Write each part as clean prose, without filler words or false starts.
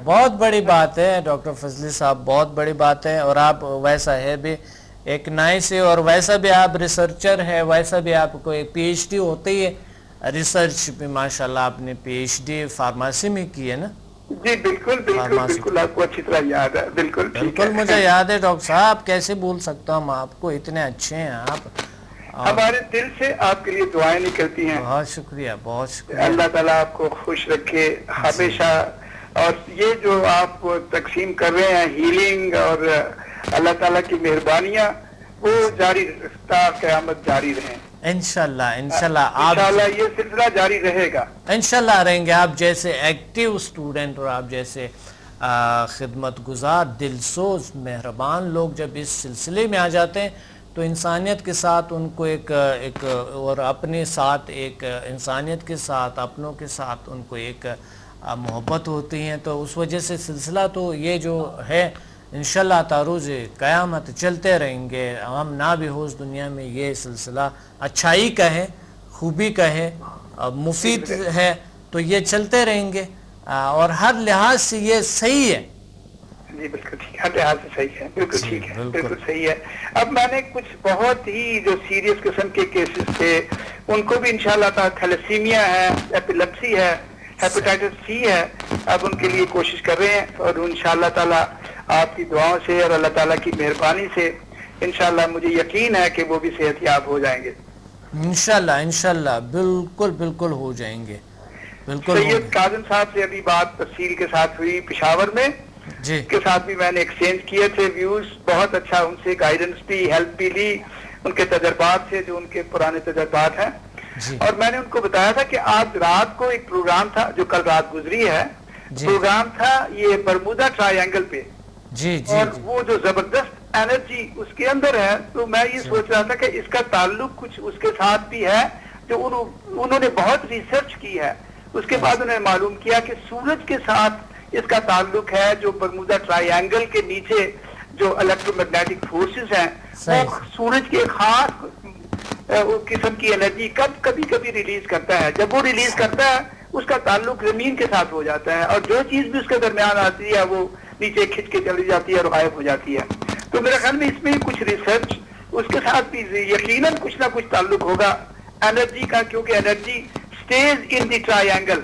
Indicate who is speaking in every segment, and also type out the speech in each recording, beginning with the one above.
Speaker 1: بہت بڑی بات ہے ڈاکٹر فضلی صاحب، بہت بڑی بات ہے، اور آپ ویسا ہے بھی ایک نائس ہے، اور ویسا بھی آپ ریسرچر ہے، ویسا بھی آپ کو ایک پی ایچ ڈی ہوتی ہے ریسرچ بھی، ماشاءاللہ آپ نے پی ایچ ڈی فارمیسی میں کی ہے نا؟
Speaker 2: جی بالکل بالکل
Speaker 1: فارمیسی،
Speaker 2: بالکل، آپ کو اچھی طرح یاد ہے، بالکل ٹھیک
Speaker 1: بالکل مجھے
Speaker 2: ہے۔
Speaker 1: یاد ہے ڈاکٹر صاحب، کیسے بھول سکتا ہوں آپ کو، اتنے اچھے ہیں آپ، اور
Speaker 2: ہمارے دل سے آپ کے لیے دعائیں نکلتی ہیں،
Speaker 1: بہت شکریہ، بہت شکریہ۔
Speaker 2: اللہ تعالیٰ آپ کو خوش رکھے
Speaker 1: جی
Speaker 2: ہمیشہ، اور یہ جو آپ تقسیم کر رہے ہیں ہیلنگ، اور اللہ تعالیٰ کی مہربانیاں وہ
Speaker 1: جی،
Speaker 2: جاری رفتہ قیامت جاری رہیں،
Speaker 1: انشاءاللہ انشاءاللہ آپ،
Speaker 2: انشاءاللہ یہ سلسلہ جاری رہے گا۔
Speaker 1: انشاءاللہ رہیں گے، آپ جیسے ایکٹیو سٹوڈنٹ اور آپ جیسے خدمت گزار، دلسوز، مہربان لوگ جب اس سلسلے میں آ جاتے ہیں تو انسانیت کے ساتھ ان کو ایک اور اپنے ساتھ ایک انسانیت کے ساتھ، اپنوں کے ساتھ ان کو ایک محبت ہوتی ہیں، تو اس وجہ سے سلسلہ تو یہ جو ہے انشاءاللہ تعروض قیامت چلتے رہیں گے، ہم نہ بھی ہو اس دنیا میں یہ سلسلہ اچھائی کا ہے، خوبی کا ہے، مفید ہے، تو یہ چلتے رہیں گے، اور ہر لحاظ سے یہ صحیح ہے۔
Speaker 2: جی بالکل ٹھیک، ہر لحاظ سے صحیح ہے، بالکل
Speaker 1: جی
Speaker 2: ٹھیک ہے،
Speaker 1: بالکل،
Speaker 2: بالکل صحیح ہے۔ اب میں نے کچھ بہت ہی جو سیریس قسم کے کیسز تھے ان کو بھی انشاءاللہ تعالیٰ، تھیلیسیمیا ہے، ایپیلیپسی ہے، ہیپیٹائٹس سی ہے، اب ان کے لیے کوشش کر رہے ہیں، اور انشاءاللہ تعالیٰ آپ کی دعاؤں سے اور اللہ تعالیٰ کی مہربانی سے انشاءاللہ مجھے یقین ہے کہ وہ بھی صحت یاب ہو جائیں گے۔
Speaker 1: انشاءاللہ انشاءاللہ بالکل بالکل ہو جائیں گے، بالکل ہوں گے۔
Speaker 2: سید کاظم صاحب سے ابھی بات تفصیل کے ساتھ ہوئی پشاور میں،
Speaker 1: جی
Speaker 2: کے ساتھ بھی میں نے ایکسچینج کیے تھے ویوز، بہت اچھا، ان سے گائیڈنس بھی، ہیلپ بھی لی، ان کے تجربات سے جو ان کے پرانے تجربات ہیں،
Speaker 1: جی
Speaker 2: اور میں نے ان کو بتایا تھا کہ آج رات کو ایک پروگرام تھا جو کل رات گزری ہے،
Speaker 1: جی
Speaker 2: پروگرام تھا یہ برمودا ٹرائی اینگل پہ،
Speaker 1: جی جی
Speaker 2: اور
Speaker 1: جی
Speaker 2: وہ جو زبردست انرجی اس کے اندر ہے، تو میں یہ
Speaker 1: جی
Speaker 2: سوچ رہا تھا کہ اس کا تعلق کچھ اس کے ساتھ بھی ہے، جو انہوں نے بہت ریسرچ کی ہے، اس کے بعد انہوں نے معلوم کیا کہ سورج کے ساتھ اس کا تعلق ہے، جو برمودا ٹرائی اینگل کے نیچے جو الیکٹرو میگنیٹک فورسز ہیں وہ
Speaker 1: صحیح،
Speaker 2: سورج کے خاص قسم کی انرجی کبھی کبھی ریلیز کرتا ہے، جب وہ ریلیز کرتا ہے اس کا تعلق زمین کے ساتھ ہو جاتا ہے، اور جو چیز بھی اس کے درمیان آتی ہے وہ نیچے کھنچ کے چلی جاتی ہے اور غائب ہو جاتی ہے۔ تو میرے خیال میں اس میں کچھ ریسرچ اس کے ساتھ بھی یقیناً کچھ نہ کچھ تعلق ہوگا انرجی کا، کیونکہ energy cities in the try angle,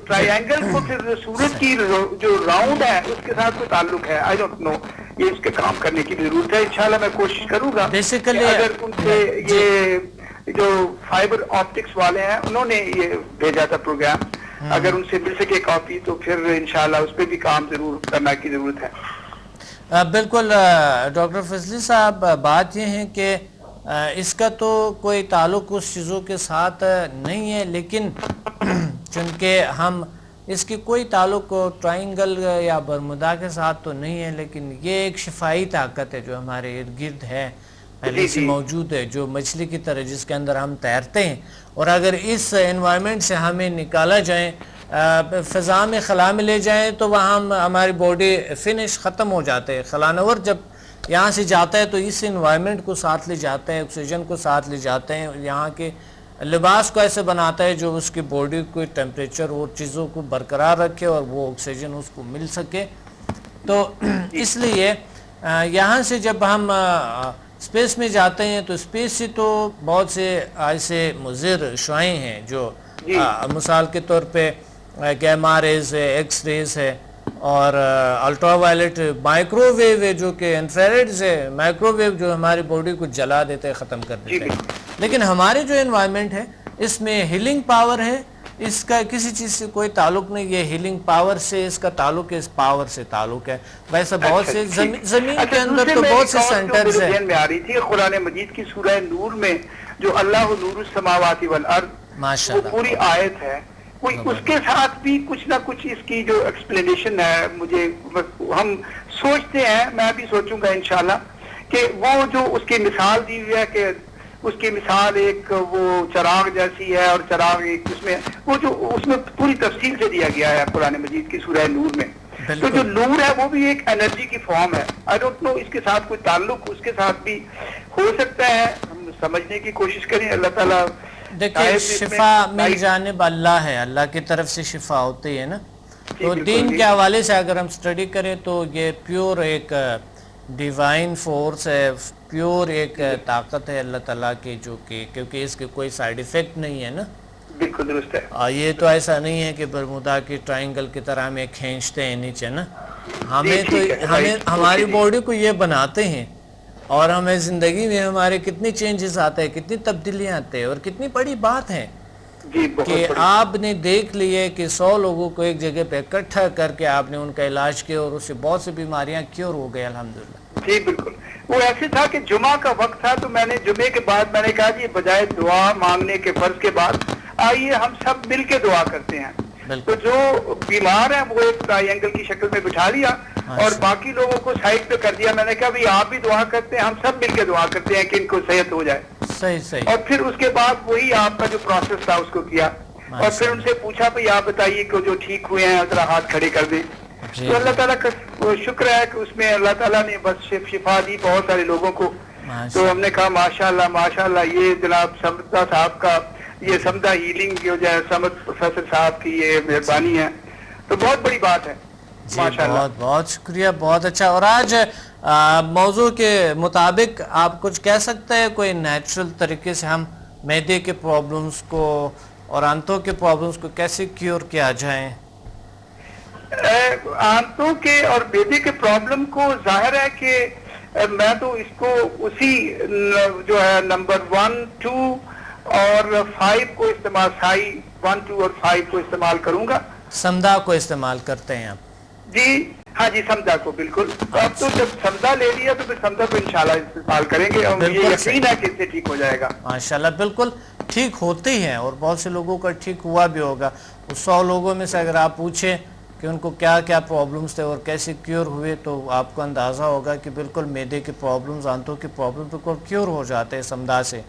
Speaker 2: try angle کو پھر سورج کی جو راؤنڈ ہے اس کے ساتھ کوئی تعلق ہے، آئی ڈونٹ نو، یہ اس کے کام کرنے کی ضرورت ہے، انشاءاللہ میں کوشش کروں گا کہ اگر ان سے یہ جو فائبر آپٹکس والے ہیں انہوں نے یہ بھیجا تھا پروگرام، اگر ان سے مل سکے کاپی تو پھر انشاءاللہ اس پہ بھی کام ضرور کرنے کی ضرورت ہے۔
Speaker 1: بالکل ڈاکٹر فضلی صاحب، بات یہ ہے کہ اس کا تو کوئی تعلق اس چیزوں کے ساتھ نہیں ہے، لیکن چونکہ ہم اس کی کوئی تعلق ٹرائنگل یا برمودا کے ساتھ تو نہیں ہے، لیکن یہ ایک شفائی طاقت ہے جو ہمارے ارد گرد ہے، پہلے سے موجود ہے، جو مچھلی کی طرح جس کے اندر ہم تیرتے ہیں، اور اگر اس انوائرمنٹ سے ہمیں نکالا جائیں، فضا میں خلا میں لے جائیں، تو وہاں ہماری باڈی فنش ختم ہو جاتے ہے، خلانور جب یہاں سے جاتا ہے تو اس انوائرمنٹ کو ساتھ لے جاتا ہے، آکسیجن کو ساتھ لے جاتے ہیں، یہاں کے لباس کو ایسے بناتا ہے جو اس کی باڈی کو ٹیمپریچر اور چیزوں کو برقرار رکھے اور وہ آکسیجن اس کو مل سکے۔ تو اس لیے یہاں سے جب ہم اسپیس میں جاتے ہیں تو اسپیس سے تو بہت سے ایسے مضر شعاعیں ہیں جو مثال کے طور پہ گیما ریز ہے، ایکس ریز ہے، اور الٹرا وائلٹ مائکرو ویو ہے جو کہ انفراریڈز ہے، مائکرو ویو جو ہماری باڈی کو جلا دیتے ہیں، ختم کر دیتے ہیں، لیکن ہمارے جو انوائرمنٹ ہے اس میں ہیلنگ پاور ہے، اس کا کسی چیز سے کوئی تعلق نہیں، یہ ہیلنگ پاور سے اس کا تعلق ہے، اس پاور سے تعلق ہے۔ ویسے بہت سے زمین کے اندر تو بہت سے سینٹرز ہیں۔
Speaker 2: ذہن میں آ رہی تھی قرآن مجید کی سورہ نور میں جو اللہ نور السماوات والارض، وہ پوری آیت ہے، کوئی اس کے ساتھ بھی کچھ نہ کچھ اس کی جو ایکسپلینیشن ہے، مجھے ہم سوچتے ہیں، میں بھی سوچوں گا انشاءاللہ، کہ وہ جو اس کی مثال دی ہوئی ہے کہ اس کی مثال ایک وہ چراغ جیسی ہے، اور چراغ ایک اس میں وہ جو اس میں پوری تفصیل سے دیا گیا ہے قرآن مجید کی سورہ نور میں، تو جو نور ہے وہ بھی ایک انرجی کی فارم ہے، آئی ڈونٹ نو اس کے ساتھ کوئی تعلق اس کے ساتھ بھی ہو سکتا ہے، ہم سمجھنے کی کوشش کریں، اللہ تعالیٰ۔
Speaker 1: دیکھیں شفا من جانب اللہ ہے، اللہ کی طرف سے شفا ہوتی ہے نا، تو دین کے حوالے سے اگر ہم سٹڈی کریں تو یہ پیور ایک ڈیوائن فورس ہے، پیور ایک طاقت ہے اللہ تعالیٰ کی، جو کہ کیونکہ اس کے کوئی سائیڈ ایفیکٹ نہیں ہے نا.
Speaker 2: بالکل درست ہے.
Speaker 1: یہ تو ایسا نہیں ہے کہ برمودا کی ٹرائنگل کی طرح ہمیں کھینچتے ہیں نیچے نا، ہمیں تو ہماری باڈی کو یہ بناتے ہیں، اور ہمیں زندگی میں ہمارے کتنی چینجز آتے ہیں، کتنی تبدیلیاں آتے ہیں، اور کتنی بڑی بات ہے کہ آپ نے دیکھ لیے کہ 100 لوگوں کو ایک جگہ پہ اکٹھا کر کے آپ نے ان کا علاج کیا اور اس سے بہت سی بیماریاں کیور ہو گئے الحمدللہ.
Speaker 2: جی بالکل. وہ ایسے تھا کہ جمعہ کا وقت تھا تو میں نے جمعے کے بعد میں نے کہا جی بجائے دعا مانگنے کے فرض کے بعد آئیے ہم سب مل کے دعا کرتے ہیں. تو جو بیمار ہیں وہ ایک ٹرائی اینگل کی شکل میں بٹھا لیا اور باقی لوگوں کو سائڈ پہ کر دیا. میں نے کہا بھی آپ بھی دعا کرتے ہیں، ہم سب مل کے دعا کرتے ہیں کہ ان کو صحت ہو جائے.
Speaker 1: صحیح.
Speaker 2: اور پھر اس کے بعد وہی آپ کا جو پروسیس تھا اس کو کیا اور پھر ان سے پوچھا بھائی آپ بتائیے کہ جو ٹھیک ہوئے ہیں ذرا ہاتھ کھڑے کر دیں. تو اللہ تعالیٰ کا شکر ہے کہ اس میں اللہ تعالیٰ نے بس شفا دی بہت سارے لوگوں کو. تو ہم نے کہا ماشاءاللہ یہ جناب سمدہ صاحب کا یہ سمدہ ہیلنگ جو ہے سمد پروفیسر صاحب کی یہ مہربانی ہے، تو بہت بڑی بات ہے.
Speaker 1: بہت بہت شکریہ، بہت اچھا. اور آج موضوع کے مطابق آپ کچھ کہہ سکتے ہیں کوئی نیچرل طریقے سے ہم معدے کے پرابلمز کو اور آنتوں کے پرابلمز کو کیسے کیور کیا جائیں؟
Speaker 2: آنتوں کے اور معدے کے پرابلم کو ظاہر ہے کہ میں تو اس کو اسی جو ہے نمبر 1 2 اور 5 کو استعمال 1 2 اور 5 کو استعمال کروں گا.
Speaker 1: سمدھا کو استعمال کرتے ہیں آپ؟
Speaker 2: جی ہاں جی سمدھا کو بالکل. اب تو جب سمدھا لے لیا تو پھر سمدھا کو انشاءاللہ استعمال کریں گے اور مجھے یقین ہے کہ اس سے ٹھیک ہو جائے گا
Speaker 1: ماشاءاللہ. بالکل ٹھیک ہوتی ہیں اور بہت سے لوگوں کا ٹھیک ہوا بھی ہوگا. اس 100 لوگوں میں سے اگر آپ پوچھیں کہ ان کو کیا کیا پرابلمز تھے اور کیسے کیور ہوئے تو آپ کو اندازہ ہوگا کہ بالکل معدے کے پرابلمز، آنتوں کے پرابلم بالکل کیور ہو جاتے ہیں سمدھا سے.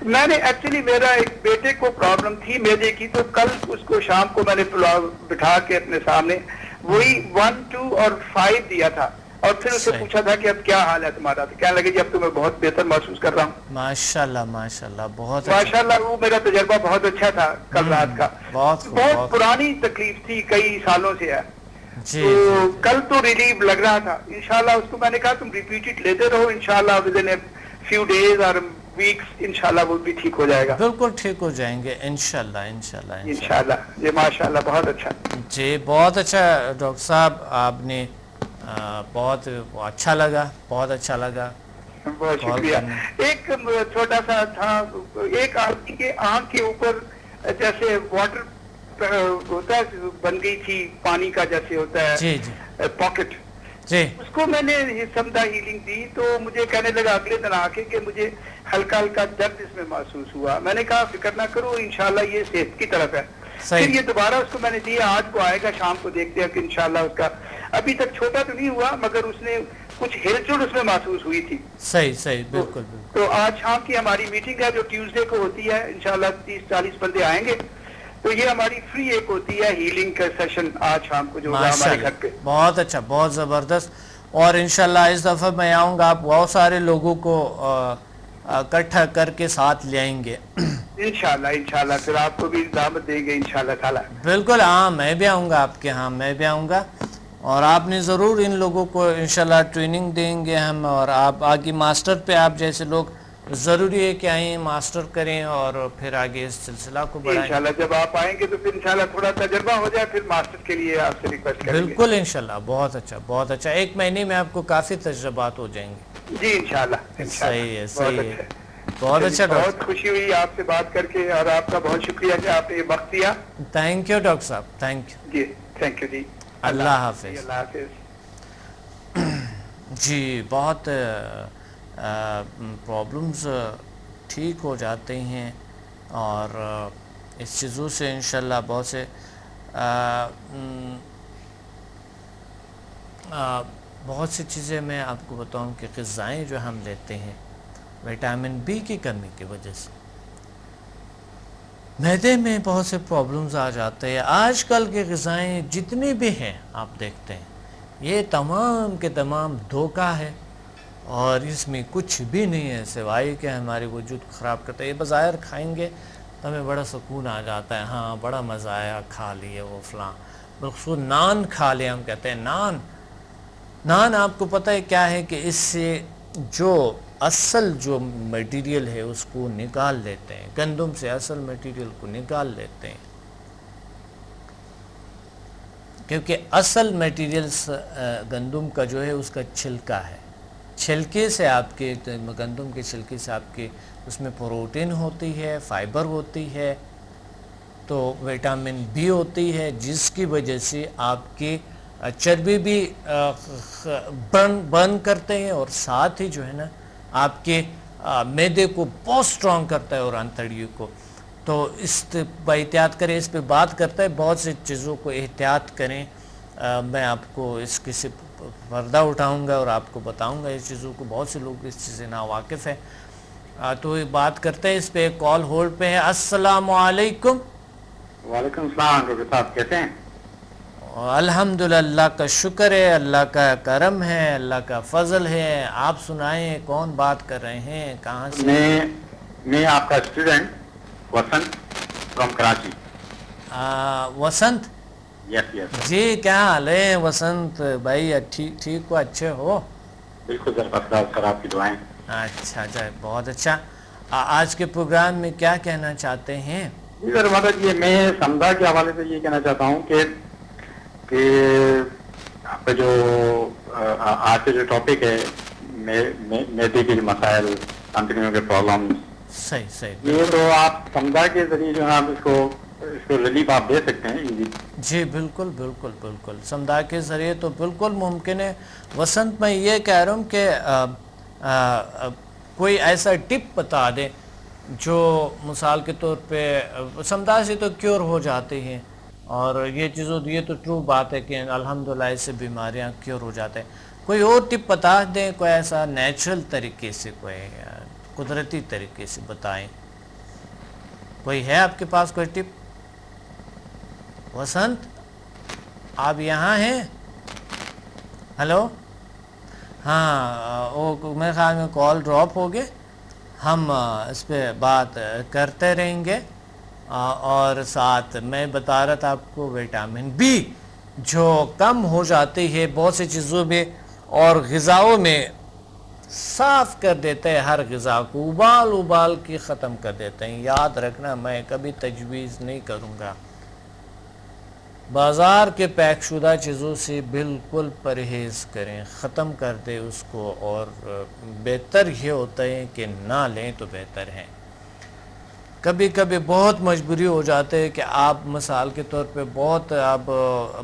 Speaker 2: میں نے ایکچولی میرا ایک بیٹے کو پرابلم تھی معدے کی، تو کل اس کو شام کو میں نے بٹھا کے اپنے سامنے وہی 1 2 اور 5 دیا تھا اور پھر اس سے پوچھا تھا کہ اب کیا حال ہے تمہارا، تو کہنے لگے جی اب تو میں بہت بہتر محسوس کر رہا ہوں.
Speaker 1: ماشاءاللہ بہت
Speaker 2: ماشاءاللہ. وہ میرا تجربہ بہت اچھا تھا کل رات کا. بہت پرانی تکلیف تھی، کئی سالوں سے ہے. تو کل تو ریلیف لگ رہا تھا. انشاءاللہ اس کو میں نے کہا تم ریپیٹڈ لیتے رہو، انشاءاللہ within a few days اور ویکس انشاءاللہ وہ بھی ٹھیک ہو جائے گا.
Speaker 1: بالکل ٹھیک ہو جائیں گے انشاءاللہ.
Speaker 2: جی ماشاءاللہ بہت اچھا.
Speaker 1: جی بہت اچھا ڈاکٹر صاحب، آپ نے بہت اچھا لگا.
Speaker 2: بہت شکریہ. ایک چھوٹا سا تھا، ایک آدمی کے آنکھ کے اوپر جیسے واٹر ہوتا ہے بن گئی تھی، پانی کا جیسے ہوتا ہے پاکٹ. اس کو میں نے سمدھا ہیلنگ دی تو مجھے کہنے لگا اگلے دن آ کے کہ مجھے ہلکا درد اس میں محسوس ہوا. میں نے کہا فکر نہ کرو، انشاءاللہ یہ صحت کی طرف ہے. پھر یہ دوبارہ اس کو میں نے دیا، آج کو آئے گا، شام کو دیکھتے ہیں کہ انشاءاللہ اس کا ابھی تک چھوٹا تو نہیں ہوا مگر اس نے کچھ ہل چل اس میں محسوس ہوئی تھی.
Speaker 1: صحیح بالکل.
Speaker 2: تو آج شام کی ہماری میٹنگ ہے جو ٹیوزڈے کو ہوتی ہے، انشاءاللہ 30-40 بندے آئیں گے. تو یہ ہماری فری ایک ہوتی ہے ہیلنگ کا سیشن آج شام کو جو ہمارے گھر پہ. بہت
Speaker 1: اچھا، بہت زبردست. اور انشاءاللہ اس دفعہ میں آؤں گا، آپ بہت سارے لوگوں کو اکٹھا کر کے ساتھ لے آئیں گے
Speaker 2: انشاءاللہ. پھر آپ کو بھی دعوت دیں گے انشاءاللہ تعالی.
Speaker 1: بالکل ہاں، میں بھی آؤں گا آپ کے ہاں، میں بھی آؤں گا. اور آپ نے ضرور ان لوگوں کو انشاءاللہ ٹریننگ دیں گے ہم. اور آپ آگے ماسٹر پہ آپ جیسے لوگ ضروری ہے کہ آئیں، ماسٹر کریں اور پھر آگے اس سلسلہ کو بڑھائیں.
Speaker 2: انشاءاللہ جب آپ آئیں گے تو پھر انشاءاللہ تھوڑا تجربہ ہو جائے، پھر ماسٹر کے لیے آپ سے ریکویسٹ کریں گے.
Speaker 1: بالکل انشاءاللہ. بہت اچھا. 1 مہینے میں آپ کو کافی تجربات ہو جائیں گے.
Speaker 2: جی انشاءاللہ.
Speaker 1: صحیح ہے. بہت اچھا.
Speaker 2: بہت خوشی ہوئی آپ سے بات کر کے اور آپ کا بہت شکریہ کہ آپ نے یہ وقت دیا.
Speaker 1: تھینک یو ڈاکٹر صاحب. Thank you.
Speaker 2: جی تھینک یو. جی
Speaker 1: اللہ حافظ.
Speaker 2: اللہ حافظ.
Speaker 1: جی بہت پرابلمز ٹھیک ہو جاتے ہیں اور اس چیزوں سے انشاءاللہ بہت سے بہت سی چیزیں میں آپ کو بتاؤں کہ غذائیں جو ہم لیتے ہیں وٹامن بی کی کمی کی وجہ سے معدے میں بہت سے پرابلمز آ جاتے ہیں. آج کل کے غذائیں جتنی بھی ہیں آپ دیکھتے ہیں یہ تمام کے تمام دھوکہ ہے اور اس میں کچھ بھی نہیں ہے سوائے کہ ہمارے وجود خراب کرتا ہے. یہ بظاہر کھائیں گے تو ہمیں بڑا سکون آ جاتا ہے، ہاں بڑا مزہ آیا کھا لیے وہ فلاں، بالخصوص نان کھا لیں. ہم کہتے ہیں نان آپ کو پتہ ہے کیا ہے کہ اس سے جو اصل جو میٹیریل ہے اس کو نکال لیتے ہیں, گندم سے اصل میٹیریل کو نکال لیتے ہیں, کیونکہ اصل میٹیریل گندم کا جو ہے اس کا چھلکا ہے. چھلکے سے آپ کے گندم کے چھلکے سے آپ کے اس میں پروٹین ہوتی ہے, فائبر ہوتی ہے, تو وٹامن بی ہوتی ہے, جس کی وجہ سے آپ کی چربی بھی برن کرتے ہیں, اور ساتھ ہی جو ہے نا آپ کے معدے کو بہت سٹرونگ کرتا ہے اور انتڑیوں کو. تو اس پہ احتیاط کریں, اس پہ بات کرتا ہے, بہت سی چیزوں کو احتیاط کریں. میں آپ کو اس کے سے پردہ اٹھاؤں گا اور آپ کو بتاؤں گا اس چیزوں کو, بہت سے لوگ اس چیز سے ناواقف ہیں. تو بات کرتے ہیں, اس پہ ایک کال ہولڈ پہ ہے. السلام علیکم.
Speaker 3: وعلیکم السلام ڈاکٹر صاحب, کیسے ہیں؟
Speaker 1: الحمدللہ, کا شکر ہے, اللہ کا کرم ہے, اللہ کا فضل ہے. آپ سنائیں کون بات کر رہے ہیں, کہاں سے؟
Speaker 3: میں آپ کا اسٹوڈنٹ وسنت فرام کراچی.
Speaker 1: وسنت
Speaker 3: یس یس
Speaker 1: جی, کیا حال ہے وسنت بھائی؟ ٹھیک ہو, اچھے ہو؟
Speaker 3: بالکل سر, فرسٹ کلاس سر, آپ کی دعائیں.
Speaker 1: اچھا جی, بہت اچھا. آج کے پروگرام میں کیا کہنا چاہتے ہیں؟
Speaker 3: جی سر, مطلب یہ میں سمدھا کے حوالے سے یہ کہنا چاہتا ہوں کہ آپ کا جو آج کا جو ٹاپک ہے معدے کے مسائل, انتڑیوں کے پرابلم,
Speaker 1: صحیح,
Speaker 3: یہ تو آپ سمدھا کے ذریعے جو ہے آپ اس کو ریلیف آپ دے سکتے ہیں.
Speaker 1: جی بالکل, سمدھا کے ذریعے تو بالکل ممکن ہے. وسنت, میں یہ کہہ رہا ہوں کہ کوئی ایسا ٹپ بتا دیں جو مثال کے طور پہ سمدھا سے تو کیور ہو جاتے ہیں, اور یہ تو ٹرو بات ہے کہ الحمدللہ اس سے بیماریاں کیور ہو جاتے ہیں. کوئی اور ٹپ بتا دیں, کوئی ایسا نیچرل طریقے سے, کوئی قدرتی طریقے سے بتائیں. کوئی ہے آپ کے پاس کوئی ٹپ؟ وسنت, آپ یہاں ہیں؟ ہلو, ہاں, میرے خیال میں کال ڈراپ ہو گئے. ہم اس پہ بات کرتے رہیں گے. اور ساتھ میں بتا رہا تھا آپ کو وٹامن بی جو کم ہو جاتی ہے بہت سی چیزوں میں, اور غذاؤں میں صاف کر دیتے ہیں, ہر غذا کو ابال کے ختم کر دیتے ہیں. یاد رکھنا, میں کبھی تجویز نہیں کروں گا, بازار کے پیک شدہ چیزوں سے بالکل پرہیز کریں, ختم کر دیں اس کو, اور بہتر یہ ہوتا ہے کہ نہ لیں تو بہتر ہے. کبھی کبھی بہت مجبوری ہو جاتے ہے کہ آپ مثال کے طور پہ بہت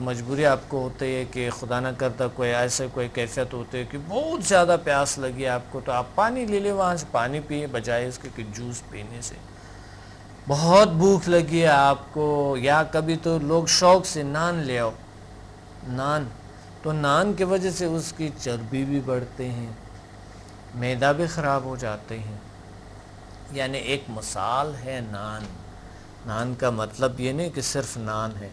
Speaker 1: مجبوری آپ کو ہوتی ہے کہ خدا نہ کرتا کوئی ایسے کوئی کیفیت ہوتی ہے کہ بہت زیادہ پیاس لگی آپ کو, تو آپ پانی لے لیں, وہاں سے پانی پیئیں بجائے اس کے کہ جوس پینے سے. بہت بھوک لگی ہے آپ کو, یا کبھی تو لوگ شوق سے نان لے آؤ, تو نان کی وجہ سے اس کی چربی بھی بڑھتے ہیں, معدہ بھی خراب ہو جاتے ہیں. یعنی ایک مثال ہے نان کا مطلب یہ نہیں کہ صرف نان ہے,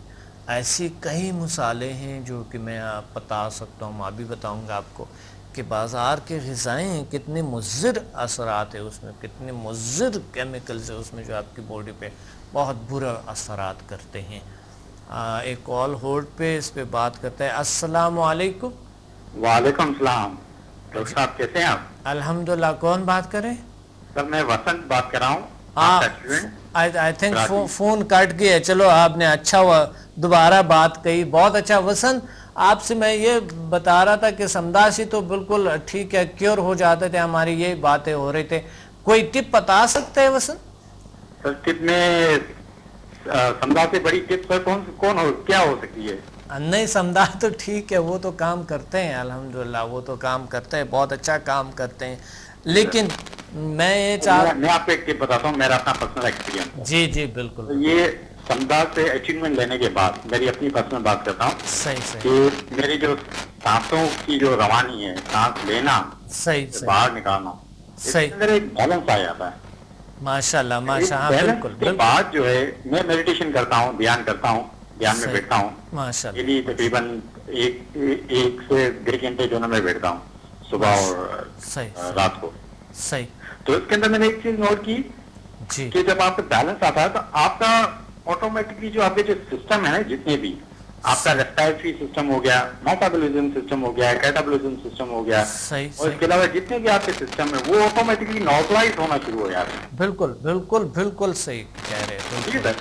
Speaker 1: ایسی کئی مثالیں ہیں جو کہ میں بتا سکتا ہوں. میں بھی بتاؤں گا آپ کو کہ بازار کے غذائیں کتنے مضر اثرات ہیں اس میں, کتنے مضر کیمیکلز ہیں اس میں جو آپ کی باڈی پہ بہت برا اثرات کرتے ہیں. ایک کال ہولڈ پہ, اس پہ بات کرتے ہیں. السلام علیکم.
Speaker 3: وعلیکم السلام, ڈاکٹر صاحب کیسے ہیں آپ؟
Speaker 1: الحمدللہ, کون بات کریں؟
Speaker 3: سر میں وسنت بات کر رہا ہوں.
Speaker 1: آئی تھنک فون کٹ گیا. چلو, آپ نے اچھا ہوا دوبارہ بات کہی, بہت اچھا. وسنت, آپ سے میں یہ بتا رہا تھا کہ سمدھا تو بالکل ٹھیک ہے, کیور ہو جاتے تھے, ہماری یہی باتیں ہو رہی تھے. کوئی ٹپ بتا سکتے ہیں وسنت؟
Speaker 3: سر ٹپ میں سمدھا سے بڑی ٹپ سر کیا ہو سکتی ہے؟
Speaker 1: نہیں, سمدھا تو ٹھیک ہے, وہ تو کام کرتے ہیں الحمدللہ, وہ تو کام کرتے ہیں, بہت اچھا کام کرتے ہیں. لیکن میں
Speaker 3: آپ کو ایک ٹپ بتاتا ہوں, میرا اپنا پرسنل ایکسپیرینس.
Speaker 1: جی بالکل.
Speaker 3: یہ سمدھا سے اچیومنٹ لینے کے بعد میری اپنی پرسنل بات کرتا ہوں.
Speaker 1: صحیح
Speaker 3: کہ میری جو سانسوں کی جو روانی ہے, سانس لینا
Speaker 1: صحیح
Speaker 3: باہر نکالنا,
Speaker 1: صحیح,
Speaker 3: میرا ایک بیلنس آ جاتا ہے.
Speaker 1: ماشاءاللہ ماشاءاللہ, بالکل.
Speaker 3: اس کے بعد جو ہے میں میڈیٹیشن کرتا ہوں, دھیان کرتا ہوں, دھیان میں بیٹھتا ہوں.
Speaker 1: ماشاءاللہ,
Speaker 3: یہ بھی تقریباً 1 سے 1.5 گھنٹے جو میں بیٹھتا ہوں, صبح اور رات کو.
Speaker 1: صحیح.
Speaker 3: تو اس کے اندر میں نے ایک چیز نوٹ کی کہ جب آپ کا بیلنس آتا ہے تو آپ کا آٹومیٹکلی جو آپ کے جو سسٹم ہے نا, جتنے بھی آپ کا ریسپائریٹری سسٹم ہو گیا, میٹابولزم سسٹم ہو گیا, کیٹابولزم سسٹم ہو گیا,
Speaker 1: صحیح
Speaker 3: اور اس کے علاوہ جتنے بھی آپ کے سسٹم ہیں وہ آٹومیٹکلی نارملائز ہونا شروع ہو جاتے ہیں.
Speaker 1: بالکل بالکل بالکل صحیح کہہ رہے ہیں.
Speaker 3: ٹھیک ہے سر.